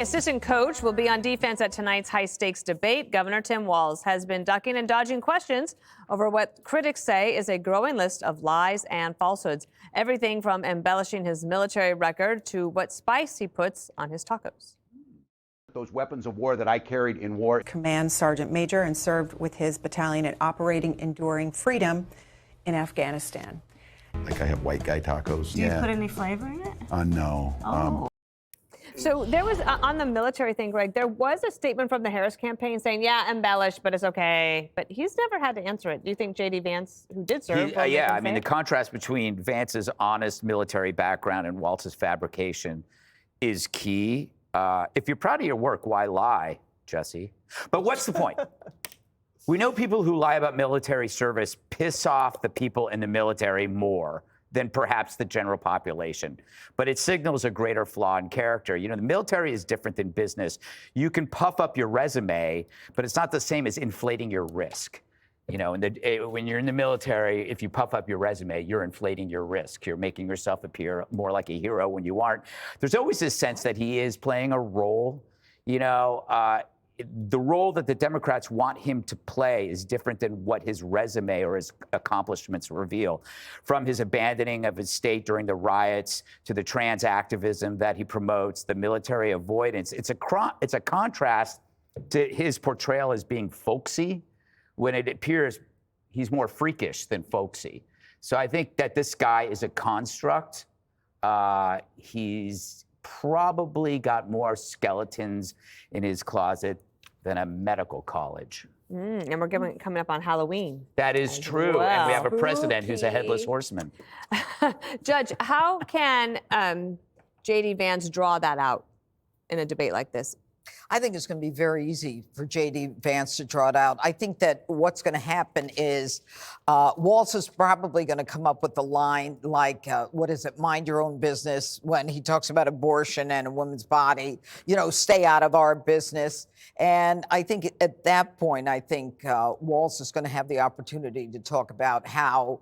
Assistant coach will be on defense at tonight's high-stakes debate. Governor Tim Walz has been ducking and dodging questions over what critics say is a growing list of lies and falsehoods. Everything from embellishing his military record to what spice he puts on his tacos. Those weapons of war that I carried in war. Command Sergeant Major and served with his battalion at Operating Enduring Freedom in Afghanistan. Like I have white guy tacos. Do you put any flavor in it? No. Oh. So there was, on the military thing, Greg, there was a statement from the Harris campaign saying, yeah, embellished, but it's okay. But he's never had to answer it. Do you think J.D. Vance, who did serve? Yeah, I mean, the contrast between Vance's honest military background and Walz's fabrication is key. If you're proud of your work, why lie, Jesse? But what's the point? We know people who lie about military service piss off the people in the military more than perhaps the general population. But it signals a greater flaw in character. You know, the military is different than business. You can puff up your resume, but it's not the same as inflating your risk. You know, when you're in the military, if you puff up your resume, you're inflating your risk. You're making yourself appear more like a hero when you aren't. There's always this sense that he is playing a role. You know, the role that the Democrats want him to play is different than what his resume or his accomplishments reveal. From his abandoning of his state during the riots to the trans activism that he promotes, the military avoidance, it's a contrast to his portrayal as being folksy, when it appears he's more freakish than folksy. So I think that this guy is a construct. He's probably got more skeletons in his closet than a medical college. And we're coming up on Halloween. That is true. Well. And we have a president who's a headless horseman. Judge, how can J.D. Vance draw that out in a debate like this? I think it's going to be very easy for J.D. Vance to draw it out. I think that what's going to happen is Walz is probably going to come up with a line like, what is it, mind your own business, when he talks about abortion and a woman's body, you know, stay out of our business. And I think at that point, I think Walz is going to have the opportunity to talk about how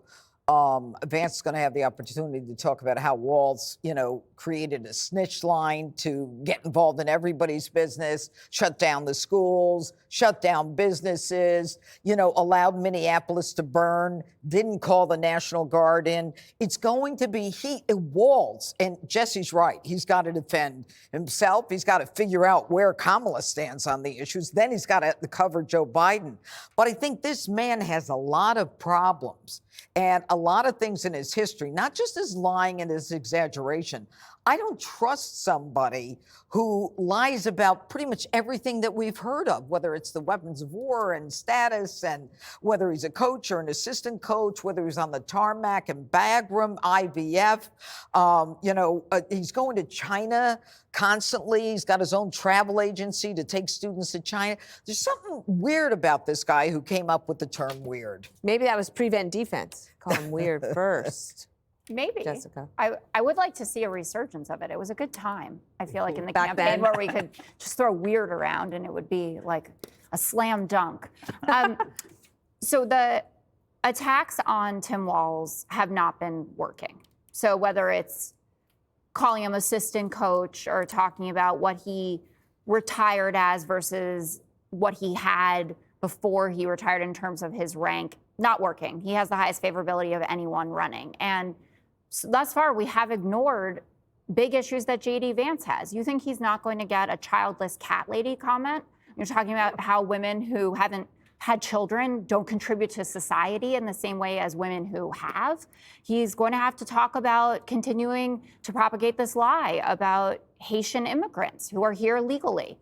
Vance is going to have the opportunity to talk about how Walz, you know, created a snitch line to get involved in everybody's business, shut down the schools, shut down businesses, you know, allowed Minneapolis to burn, didn't call the National Guard in. It's going to be Walz, and Jesse's right. He's got to defend himself. He's got to figure out where Kamala stands on the issues. Then he's got to cover Joe Biden. But I think this man has a lot of problems and a lot of things in his history, not just his lying and his exaggeration. I don't trust somebody who lies about pretty much everything that we've heard of, whether it's the weapons of war and status, and whether he's a coach or an assistant coach, whether he's on the tarmac and Bagram, IVF. He's going to China constantly. He's got his own travel agency to take students to China. There's something weird about this guy who came up with the term weird. Maybe that was prevent defense. Call him weird first. Maybe. Jessica. I would like to see a resurgence of it. It was a good time, I feel like, in the Back campaign then. where we could just throw weird around and it would be like a slam dunk. So the attacks on Tim Walz have not been working. So whether it's calling him assistant coach or talking about what he retired as versus what he had before he retired in terms of his rank, not working. He has the highest favorability of anyone running. And so thus far, we have ignored big issues that J.D. Vance has. You think he's not going to get a childless cat lady comment? You're talking about how women who haven't had children don't contribute to society in the same way as women who have. He's going to have to talk about continuing to propagate this lie about Haitian immigrants who are here legally.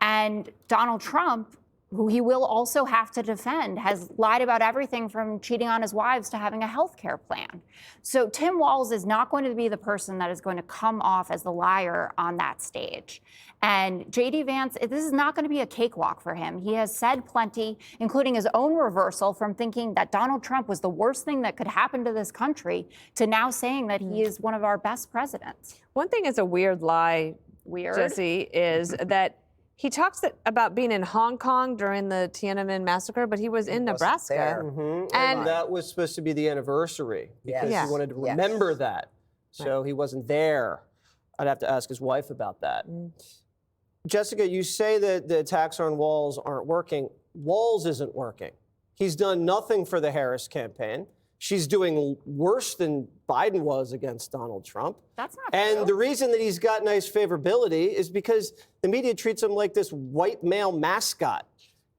And Donald Trump, who he will also have to defend, has lied about everything from cheating on his wives to having a health care plan. So Tim Walz is not going to be the person that is going to come off as the liar on that stage. And J.D. Vance, this is not going to be a cakewalk for him. He has said plenty, including his own reversal from thinking that Donald Trump was the worst thing that could happen to this country to now saying that he is one of our best presidents. One thing is a weird lie, Jesse, is that he talks about being in Hong Kong during the Tiananmen massacre, but he was in Nebraska. And that was supposed to be the anniversary because he wanted to remember that. So he wasn't there. I'd have to ask his wife about that. Jessica, you say that the attacks on Walz aren't working. Walz isn't working. He's done nothing for the Harris campaign. She's doing worse than Biden was against Donald Trump. That's not And true. the reason that he's got nice favorability is because the media treats him like this white male mascot.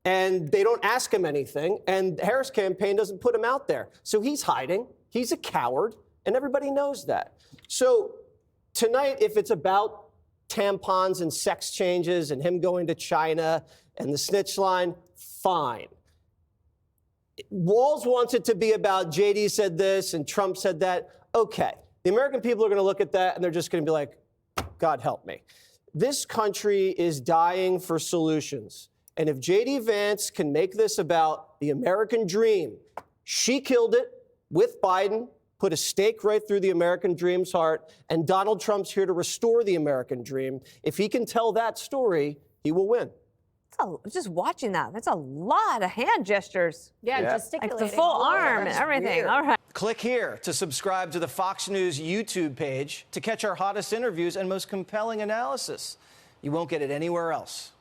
And they don't ask him anything. And the Harris campaign doesn't put him out there. So he's hiding. He's a coward. And everybody knows that. So tonight, if it's about tampons and sex changes and him going to China and the snitch line, fine. Walz wants it to be about JD said this and Trump said that. Okay. The American people are going to look at that and they're just going to be like, God help me. This country is dying for solutions. And if JD Vance can make this about the American dream, she killed it with Biden, put a stake right through the American dream's heart, and Donald Trump's here to restore the American dream. If he can tell that story, he will win. Just watching that, that's a lot of hand gestures. Yeah, Like gesticulating. the full arm and everything. All right. Click here to subscribe to the Fox News YouTube page to catch our hottest interviews and most compelling analysis. You won't get it anywhere else.